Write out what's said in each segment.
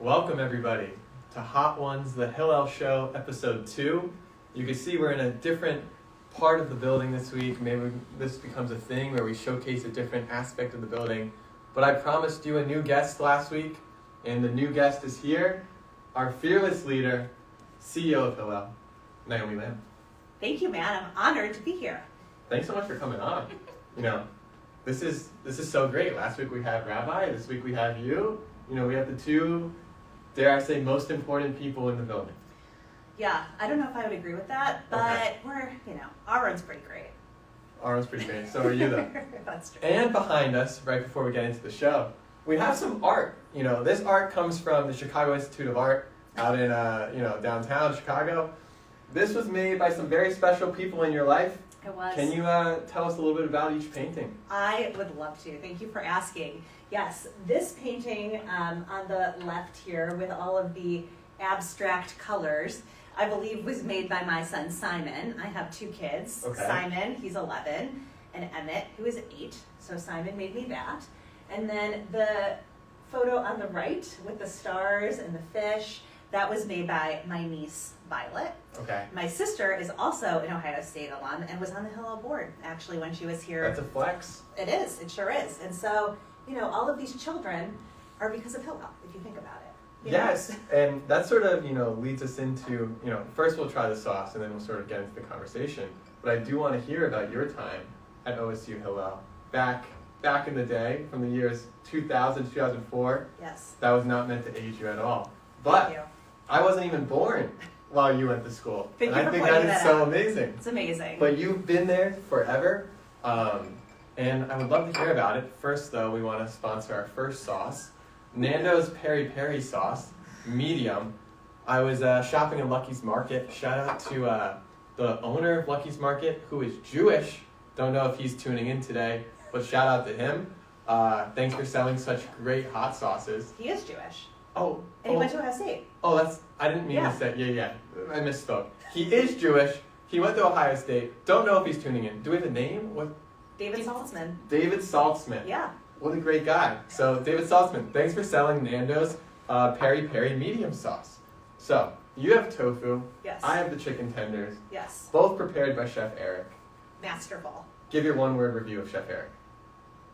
Welcome everybody to Hot Ones, the Hillel Show, episode 2. You can see we're in a different part of the building this week. Maybe this becomes a thing where we showcase a different aspect of the building. But I promised you a new guest last week, and the new guest is here, our fearless leader, CEO of Hillel, Naomi. Thank you, man. I'm honored to be here. Thanks so much for coming on. This is so great. Last week we had Rabbi, this week we have you. We have the two, dare I say, most important people in the building. Yeah, I don't know if I would agree with that, but Okay. our run's pretty great. Our one's pretty great, so are you though. That's true. And behind us, right before we get into the show, we have some art. This art comes from the Chicago Institute of Art out in downtown Chicago. This was made by some very special people in your life. It was. Can you tell us a little bit about each painting? I would love to. Thank you for asking. Yes, this painting on the left here with all of the abstract colors, I believe was made by my son Simon. I have 2 kids. Okay. Simon, he's 11, and Emmett, who is 8. So Simon made me that. And then the photo on the right with the stars and the fish, that was made by my niece Violet. Okay. My sister is also an Ohio State alum and was on the Hillel board actually when she was here. That's a flex. It is, it sure is. And so, all of these children are because of Hillel, if you think about it. Yes, and that sort of, leads us into, first we'll try the sauce and then we'll sort of get into the conversation. But I do want to hear about your time at OSU Hillel back in the day, from the years 2000 to 2004. Yes. That was not meant to age you at all. But Thank you. I wasn't even born while you went to school. Thank and you I for think pointing that is that so out. amazing. It's amazing. But you've been there forever. And I would love to hear about it. First, though, we want to sponsor our first sauce, Nando's Peri Peri sauce, medium. I was shopping in Lucky's Market. Shout out to the owner of Lucky's Market, who is Jewish. Don't know if he's tuning in today, but shout out to him. Thanks for selling such great hot sauces. He is Jewish. Oh. And he went to Ohio State. Oh, I didn't mean to say, yeah, I misspoke. He is Jewish. He went to Ohio State. Don't know if he's tuning in. Do we have a name? What? David Saltzman. David Saltzman. Yeah. What a great guy. So, David Saltzman, thanks for selling Nando's Peri Peri medium sauce. So, you have tofu. Yes. I have the chicken tenders. Yes. Both prepared by Chef Eric. Masterful. Give your one-word review of Chef Eric.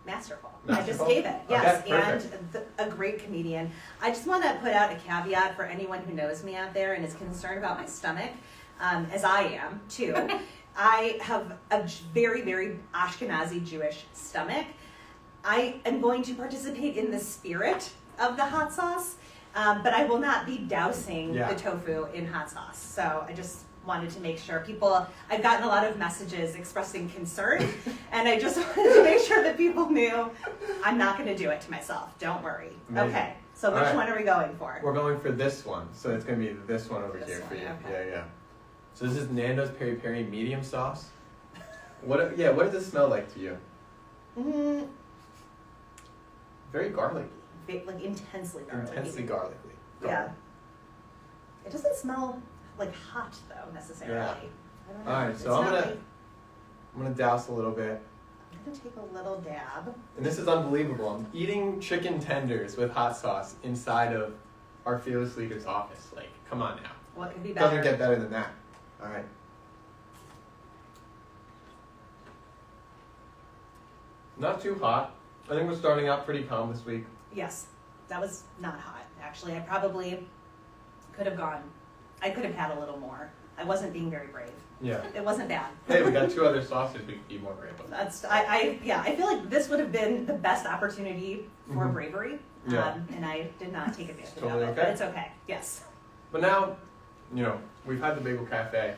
Masterful. Masterful? I just gave it. Yes, Okay, perfect. and a great comedian. I just want to put out a caveat for anyone who knows me out there and is concerned about my stomach, as I am too. I have a very, very Ashkenazi Jewish stomach. I am going to participate in the spirit of the hot sauce, but I will not be dousing the tofu in hot sauce. So I just wanted to make sure I've gotten a lot of messages expressing concern, and I just wanted to make sure that people knew I'm not going to do it to myself. Don't worry. Amazing. Okay, so which one are we going for? We're going for this one. So, it's going to be this one over This here one, for you. okay. Yeah. So, this is Nando's Peri Peri medium sauce. What does it smell like to you? Very garlicky. Like intensely garlicky. Intensely garlicky. Yeah. It doesn't smell like hot though necessarily. Yeah. I don't know. All right, so I'm gonna douse a little bit. I'm gonna take a little dab. And this is unbelievable. I'm eating chicken tenders with hot sauce inside of our fearless leader's office. Like, come on now. What could be better? Doesn't get better than that. All right. Not too hot. I think we're starting out pretty calm this week. Yes, that was not hot. Actually, I probably could have had a little more. I wasn't being very brave. Yeah. It wasn't bad. Hey, we got 2 other sauces we could be more brave with. I feel like this would have been the best opportunity for Mhm. bravery. Yeah. And I did not take advantage Totally of it. okay. But it's okay. Yes. But now, we've had the Bagel Cafe.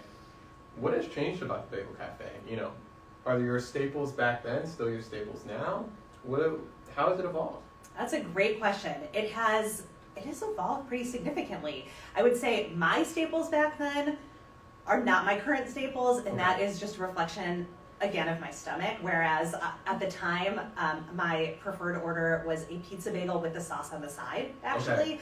What has changed about the Bagel Cafe? Are your staples back then still your staples now? How has it evolved? That's a great question. It has evolved pretty significantly. I would say my staples back then are not my current staples, and that is just a reflection, again, of my stomach. Whereas at the time, my preferred order was a pizza bagel with the sauce on the side, actually. Okay.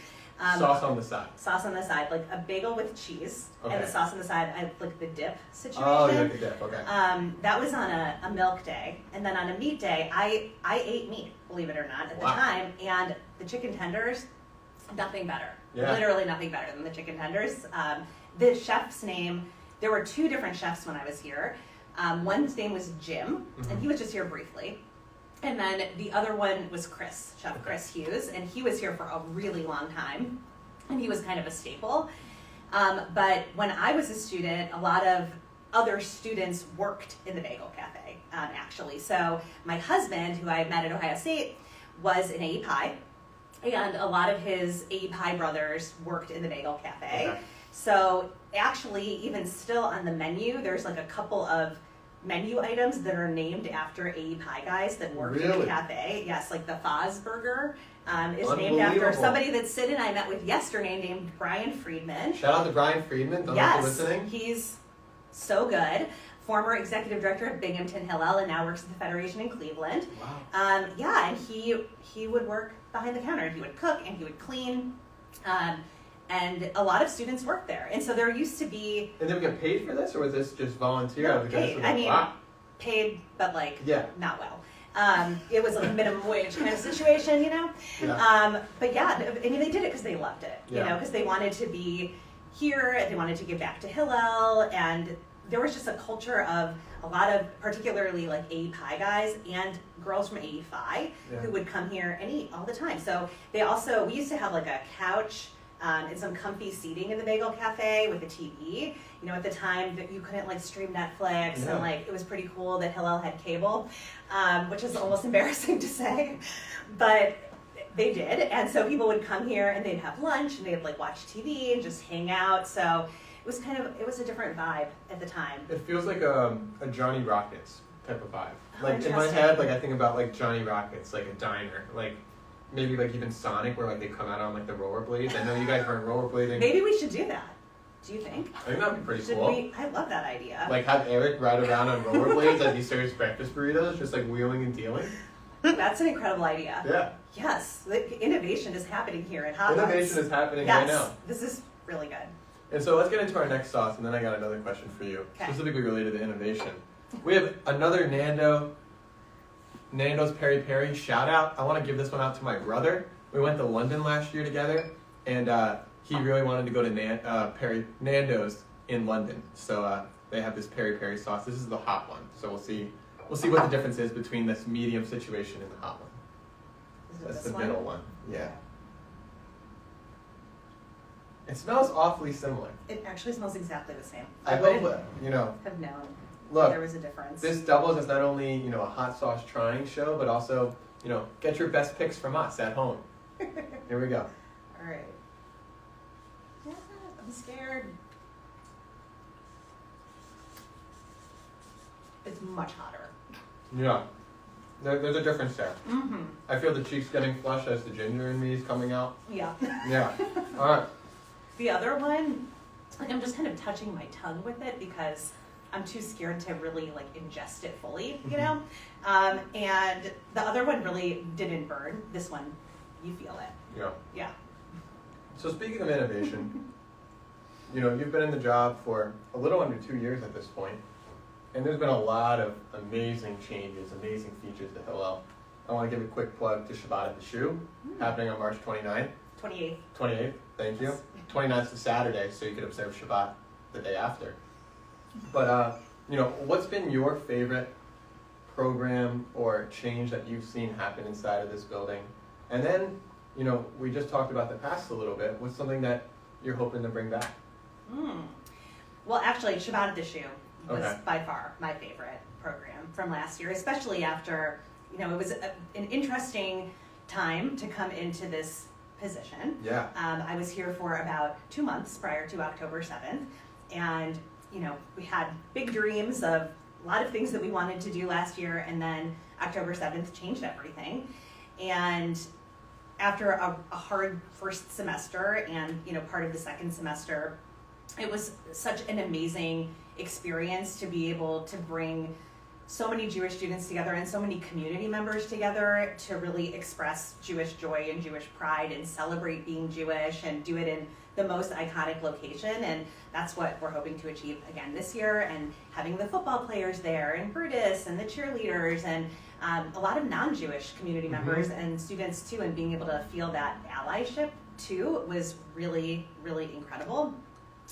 Sauce on the side. Sauce on the side, like a bagel with cheese, and Okay. the sauce on the side, I like the dip situation. Oh, you like the dip, okay. That was on a milk day, and then on a meat day, I ate meat, believe it or not, at the Wow. time, and the chicken tenders, Nothing better. Yeah. Literally nothing better than the chicken tenders. The chef's name, there were 2 different chefs when I was here. One's name was Jim, and he was just here briefly. And then the other one was Chris, Chef Chris Hughes, and he was here for a really long time, and he was kind of a staple. But when I was a student, a lot of other students worked in the Bagel Cafe, actually. So my husband, who I met at Ohio State, was an AE and a lot of his AE brothers worked in the Bagel Cafe. Okay. So actually, even still on the menu, there's like a couple of menu items that are named after AE guys that worked in the Really? cafe. Yes, like the Foz Burger is named after somebody that Sid and I met with yesterday named Brian Friedman. Shout out to Brian Friedman. Don't know if you're listening. He's so good. Former executive director of Binghamton Hillel and now works at the Federation in Cleveland. Wow. Yeah, and he would work behind the counter. He would cook and he would clean. And a lot of students worked there. And so there used to be... And did we get paid for this, or was this just volunteer? No, paid. I mean, wow. paid, but like, Yeah. not well. It was like a minimum wage kind of situation, you know? Yeah. But yeah, I mean, they did it because they loved it, you Yeah. know, because they wanted to be here, they wanted to give back to Hillel, and there was just a culture of a lot of particularly like AE guys and girls from AE who would come here and eat all the time. So they also, we used to have like a couch and some comfy seating in the Bagel Cafe with a TV. You know, at the time that you couldn't like stream Netflix and like it was pretty cool that Hillel had cable, which is almost embarrassing to say, but they did. And so people would come here and they'd have lunch and they'd like watch TV and just hang out. So it was it was a different vibe at the time. It feels like a Johnny Rockets type of vibe. Oh, Like in my head, like I think about like Johnny Rockets, like a diner, like maybe like even Sonic, where like they come out on like the rollerblades. I know you guys weren't rollerblading. Maybe we should do that. Do you think? I think that'd be pretty Should cool. we? I love that idea. Like have Eric ride around on rollerblades as he serves breakfast burritos, just like wheeling and dealing. That's an incredible idea. Yeah. Yes, the innovation is happening here at Hot Innovation is happening right now. This is really good. And so let's get into our next sauce, and then I got another question for you, specifically related to innovation. We have another Nando's Peri Peri shout out. I want to give this one out to my brother. We went to London last year together, and he really wanted to go to Nando's in London. So they have this Peri Peri sauce. This is the hot one. So we'll see what the difference is between this medium situation and the hot one. That's the middle one. Yeah. It smells awfully similar. It actually smells exactly the same. I wouldn't hope, have known look, there was a difference. This doubles as not only, a hot sauce trying show, but also, get your best picks from us at home. Here we go. All right. Yeah, I'm scared. It's much hotter. Yeah. There's a difference there. Mm-hmm. I feel the cheeks getting flushed as the ginger in me is coming out. Yeah. Yeah. All right. The other one, like I'm just kind of touching my tongue with it because I'm too scared to really like ingest it fully, you know? And the other one really didn't burn. This one, you feel it. Yeah. Yeah. So speaking of innovation, you've been in the job for a little under 2 years at this point, and there's been a lot of amazing changes, amazing features to Hillel. I want to give a quick plug to Shabbat at the Shoe, happening on March 29th. 28th. 28th, thank you. 29th is Saturday, so you could observe Shabbat the day after. But, what's been your favorite program or change that you've seen happen inside of this building? And then, we just talked about the past a little bit. What's something that you're hoping to bring back? Well, actually, Shabbat at the Shoe was Okay. by far my favorite program from last year, especially after, it was an interesting time to come into this position. Yeah. I was here for about 2 months prior to October 7th, and we had big dreams of a lot of things that we wanted to do last year, and then October 7th changed everything. And after a hard first semester and part of the second semester, it was such an amazing experience to be able to bring so many Jewish students together and so many community members together to really express Jewish joy and Jewish pride and celebrate being Jewish and do it in the most iconic location. And that's what we're hoping to achieve again this year, and having the football players there and Brutus and the cheerleaders and a lot of non-Jewish community members and students too, and being able to feel that allyship too was really, really incredible.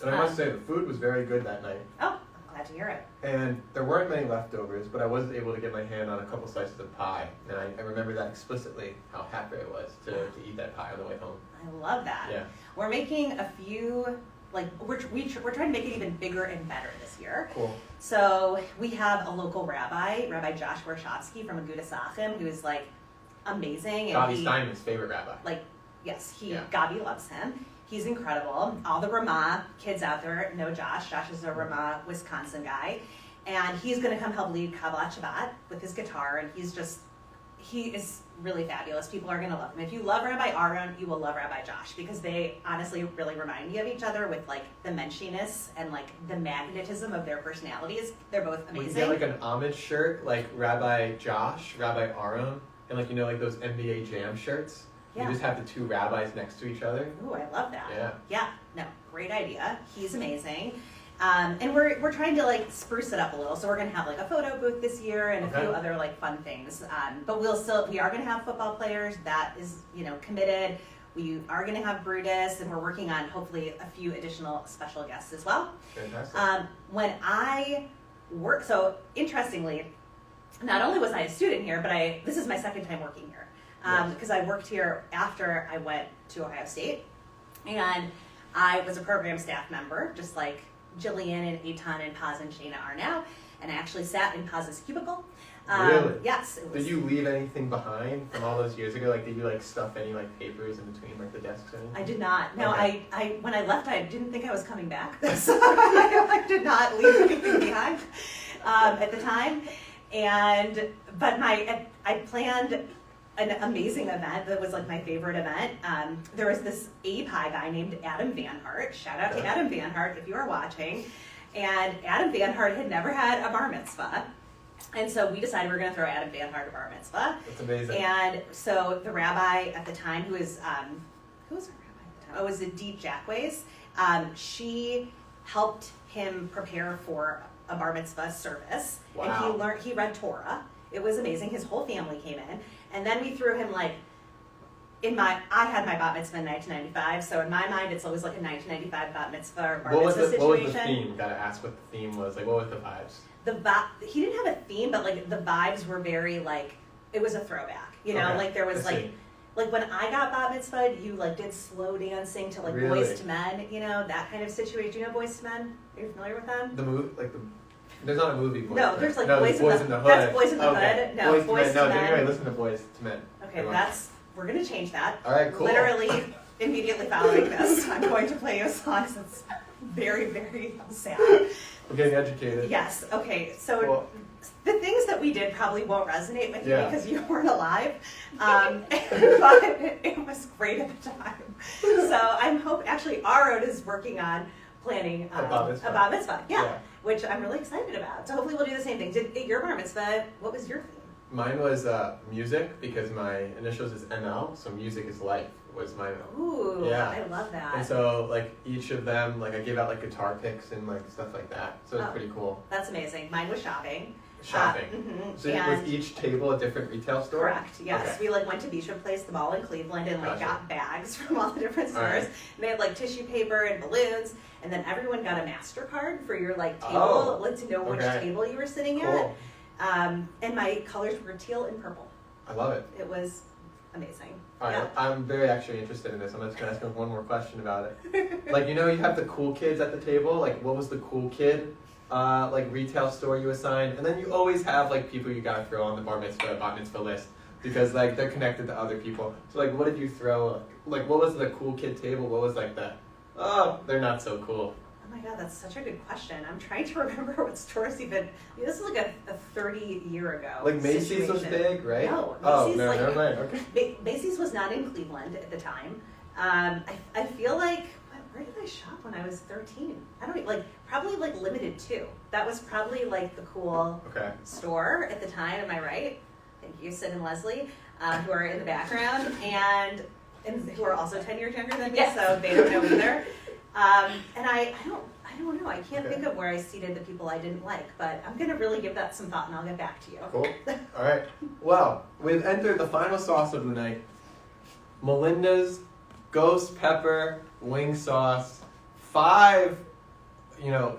And I must say, the food was very good that night. Oh, I'm glad to hear it. And there weren't many leftovers, but I was able to get my hand on a couple slices of pie. And I remember that explicitly, how happy I was to eat that pie on the way home. I love that. Yeah. We're making a few, like, we're trying to make it even bigger and better this year. Cool. So we have a local rabbi, Rabbi Josh Warshatsky from Agudas Achim, who is like amazing. Gabi Steinman's favorite rabbi. Like, yes, Yeah. Gabi loves him. He's incredible. All the Ramah kids out there know Josh. Josh is a Ramah, Wisconsin guy. And he's going to come help lead Kabbalat Shabbat with his guitar. And he is really fabulous. People are going to love him. If you love Rabbi Aaron, you will love Rabbi Josh, because they honestly really remind me of each other with like the menshiness and like the magnetism of their personalities. They're both amazing. We get like an homage shirt, like Rabbi Josh, Rabbi Aaron, and like, you know, like those NBA Jam shirts. Yeah. You just have the two rabbis next to each other. Ooh, I love that. Yeah. Yeah, no, great idea. He's amazing. And we're trying to like spruce it up a little. So we're gonna have like a photo booth this year and a few other like fun things. But we are gonna have football players. That is, you know, committed. We are gonna have Brutus, and we're working on hopefully a few additional special guests as well. Fantastic. When I work, so interestingly, not only was I a student here, but this is my second time working here. Because I worked here after I went to Ohio State, and I was a program staff member, just like Jillian and Eitan and Paz and Shayna are now, and I actually sat in Paz's cubicle. Really? Yes. It was. Did you leave anything behind from all those years ago? Like, did you like stuff any like papers in between like the desks or anything? I did not. No, Okay. I when I left, I didn't think I was coming back, so I did not leave anything behind at the time. But I planned an amazing event that was like my favorite event. There was this API guy named Adam Van Hart. Shout out to Adam Van Hart if you are watching. And Adam Van Hart had never had a bar mitzvah. And so we decided we were going to throw Adam Van Hart a bar mitzvah. That's amazing. And so the rabbi at the time, who was our rabbi at the time? Oh, it was Edith Jackways. She helped him prepare for a bar mitzvah service. Wow. And he read Torah. It was amazing. His whole family came in. And then we threw him like, I had my bat mitzvah in 1995, so in my mind it's always like a 1995 bat mitzvah or bar mitzvah situation. What was the theme? Gotta ask what the theme was. Like, what was the vibes? He didn't have a theme, but like the vibes were very like, it was a throwback, you know? Okay. Like there was like when I got bat mitzvah, you like did slow dancing to like Boys to Men, you know, that kind of situation. Do you know Boys to Men? Are you familiar with them? The movie, there's not a movie. No, there's like Boys in the Hood. That's Boys in the Hood. No, Boys to Men. No, anyway, listen to Boys to Men. Okay, we're gonna change that. All right, cool. Literally, immediately following this, I'm going to play you a song since it's very, very sad. We're getting educated. Yes. Okay. So the things that we did probably won't resonate with you because you weren't alive, but it was great at the time. So I'm actually Aaron is working on planning a bar mitzvah. Yeah, which I'm really excited about. So hopefully we'll do the same thing. At your bar mitzvah, what was your theme? Mine was music, because my initials is ML, so music is life was my. Ooh, yeah. I love that. And so like each of them, like I gave out like guitar picks and like stuff like that. So it's pretty cool. That's amazing. Mine was shopping. So was each table a different retail store? Correct, yes. Okay. We like went to Bishop Place, the mall in Cleveland, and like got bags from all the different stores. And they had like tissue paper and balloons, and then everyone got a MasterCard for your like table, like to know which table you were sitting at. And my colors were teal and purple. I love it. It was amazing. All right, I'm very actually interested in this. I'm just gonna ask one more question about it. Like, you know, you have the cool kids at the table. Like, what was the cool kid? Like retail store you assigned, and then you always have like people you gotta throw on the bar mitzvah list because like they're connected to other people. So like, what did you throw? Like, what was the cool kid table? What was like the they're not so cool? Oh my God, that's such a good question. I'm trying to remember what stores even. This is like a 30-year ago. Like Macy's was big, right? No, Macy's never mind. Okay. Macy's was not in Cleveland at the time. I feel like where did I shop when I was 13. I don't like probably like Limited Too. That was probably like the cool store at the time. Am I right? Thank you, Sid and Leslie, who are in the background and who are also 10 years younger than me, so they don't know either. And I don't know. I can't think of where I seated the people I didn't like, but I'm gonna really give that some thought, and I'll get back to you. Cool. All right. Well, we've entered the final sauce of the night. Melinda's ghost pepper wing sauce. 5,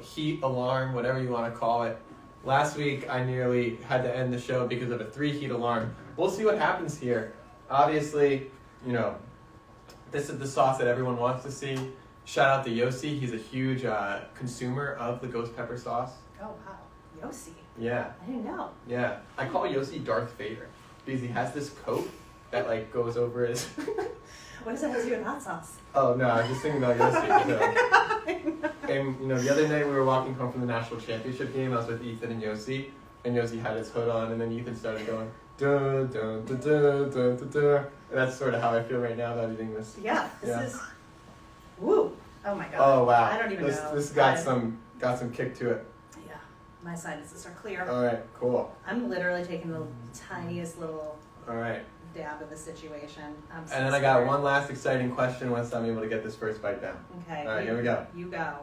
heat alarm, whatever you want to call it. Last week, I nearly had to end the show because of a 3 heat alarm. We'll see what happens here. Obviously, this is the sauce that everyone wants to see. Shout out to Yossi. He's a huge consumer of the ghost pepper sauce. Oh, wow. Yossi? Yeah. I didn't know. Yeah. I call Yossi Darth Vader because he has this coat that goes over his... What does that have to do with hot sauce? Oh, no, I was just thinking about Yossi. And, the other night we were walking home from the national championship game. I was with Ethan and Yossi had his hood on, and then Ethan started going, dun, dun, dun, dun, dun, dun, dun. And that's sort of how I feel right now about eating this. Yeah, this is... Woo! Oh my god. Oh wow. I don't even know. This got some kick to it. Yeah. My sinuses are clear. Alright, cool. I'm literally taking the tiniest little Alright. dab of the situation. I'm so and then I got one last exciting question once I'm able to get this first bite down. Okay. Alright, here we go. You go.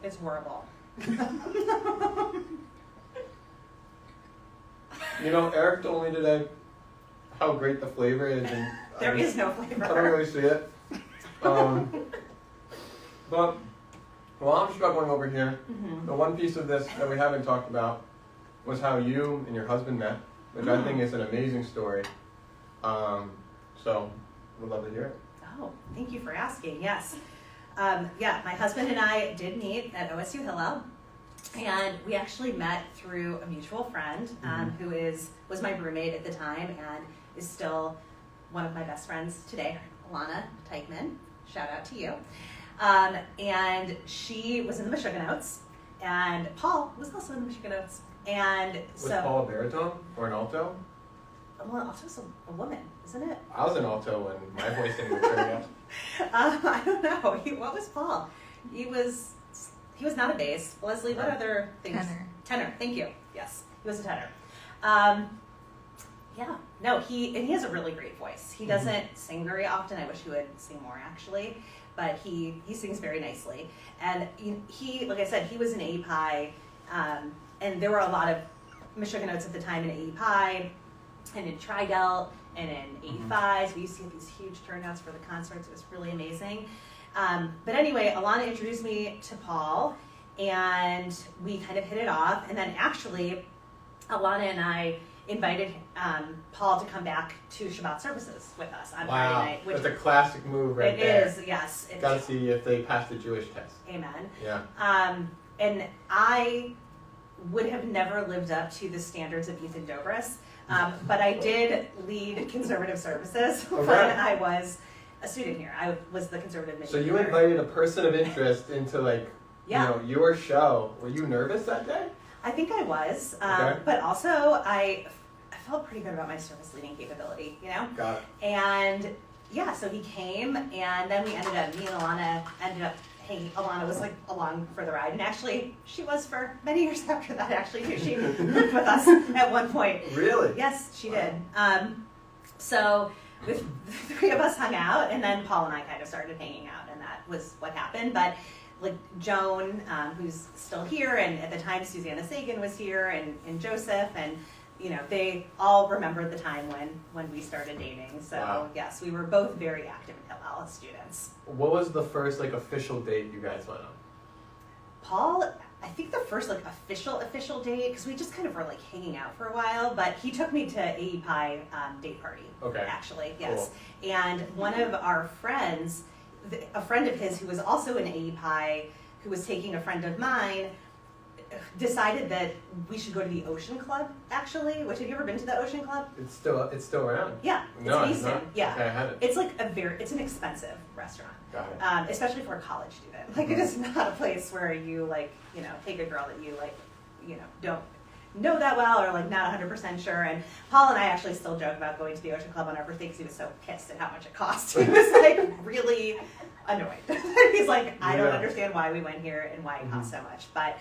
It's horrible. Eric told me today how great the flavor is, and there is no flavor. I don't really see it. But while I'm struggling over here, the one piece of this that we haven't talked about was how you and your husband met, which I think is an amazing story. So, would love to hear it. Oh, thank you for asking. Yes. My husband and I did meet at OSU Hillel. And we actually met through a mutual friend who was my roommate at the time and is still one of my best friends today, Alana Teichman. Shout out to you. And she was in the Michigannotes, and Paul was also in the Michigannotes. And was Paul a baritone or an alto? Well, alto's a woman, isn't it? I was an alto when my voice didn't mature yet. I don't know. What was Paul? He was not a bass. Leslie, what other things? Tenor. Thank you. Yes, he was a tenor. He has a really great voice. He doesn't sing very often. I wish he would sing more, actually, but he sings very nicely. And he, like I said, he was in AEPI, and there were a lot of Michigannotes at the time in AEPI, and in Tri-Delt, and in 85s. We used to get these huge turnouts for the concerts. It was really amazing. But anyway, Alana introduced me to Paul, and we kind of hit it off. And then actually, Alana and I invited Paul to come back to Shabbat services with us on Friday night. That's a classic move right there. It is, yes. Got to see if they passed the Jewish test. Amen. Yeah. And I would have never lived up to the standards of Ethan Dobris, but I did lead conservative services when I was a student here. I was the conservative mission. So you invited a person of interest into your show. Were you nervous that day? I think I was, but also I felt pretty good about my service leading capability, Got it. And so he came, and then me and Alana ended up hanging. Alana was along for the ride, and actually she was for many years after that. Actually, she lived with us at one point. Really? Yes, she did. So the three of us hung out, and then Paul and I kind of started hanging out, and that was what happened. But Joan, who's still here, and at the time Susanna Sagan was here, and Joseph, and they all remembered the time when we started dating. So yes, we were both very active in Hillel as students. What was the first official date you guys went on? Paul, I think the first official date, because we just kind of were hanging out for a while, but he took me to AEPI date party. Okay. Actually, yes. Cool. And one of our friends, a friend of his who was also in AEPI, who was taking a friend of mine, decided that we should go to the Ocean Club, actually. Have you ever been to the Ocean Club? It's still around. Yeah, it's no, in Easton. Yeah. Okay, I had it. It's it's an expensive restaurant. Got it. Especially for a college student. It is not a place where you take a girl that you don't know that well or like not 100% sure. And Paul and I actually still joke about going to the Ocean Club on our birthday because he was so pissed at how much it cost. He was like really annoyed. He's like, I don't understand why we went here and why it cost so much. But,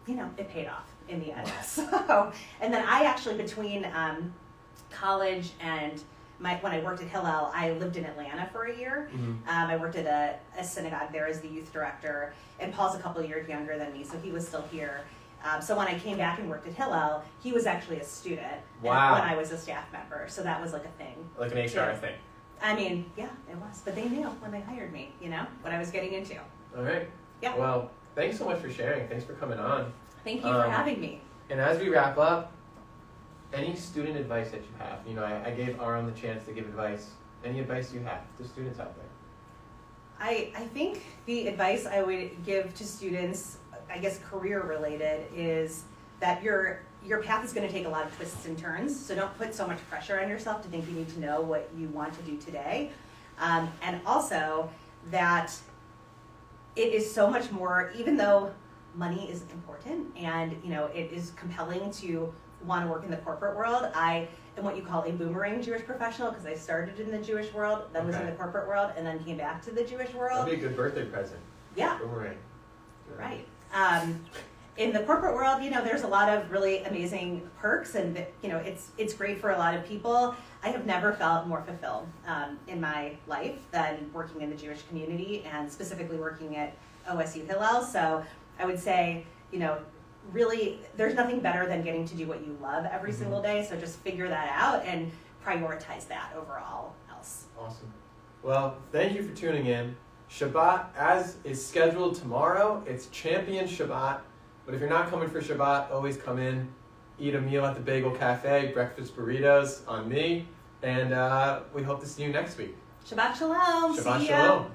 you know, it paid off in the end. So, and then I actually, between college and when I worked at Hillel, I lived in Atlanta for a year. I worked at a synagogue there as the youth director, and Paul's a couple of years younger than me, so he was still here. So when I came back and worked at Hillel, he was actually a student when I was a staff member, so that was like a thing. Like an HR thing. I mean, yeah, it was, but they knew when they hired me, you know, what I was getting into. All right. Yeah. Well, thanks so much for sharing. Thanks for coming on. Thank you for having me. And as we wrap up, any student advice that you have? You know, I gave Aaron the chance to give advice. Any advice you have to students out there? I think the advice I would give to students, I guess career related, is that your path is going to take a lot of twists and turns. So don't put so much pressure on yourself to think you need to know what you want to do today. And also that it is so much more, even though money is important and, you know, it is compelling to want to work in the corporate world. I am what you call a boomerang Jewish professional because I started in the Jewish world, then was in the corporate world, and then came back to the Jewish world. That'd be a good birthday present. Yeah. Boomerang. You're right. In the corporate world, you know, there's a lot of really amazing perks, and you know, it's great for a lot of people. I have never felt more fulfilled in my life than working in the Jewish community, and specifically working at OSU Hillel. So I would say, you know, really, there's nothing better than getting to do what you love every single day. So just figure that out and prioritize that over all else. Awesome. Well, thank you for tuning in. Shabbat, as is scheduled tomorrow, it's Champion Shabbat. But if you're not coming for Shabbat, always come in, eat a meal at the Bagel Cafe, breakfast burritos on me, and we hope to see you next week. Shabbat Shalom. Shabbat See ya. Shalom.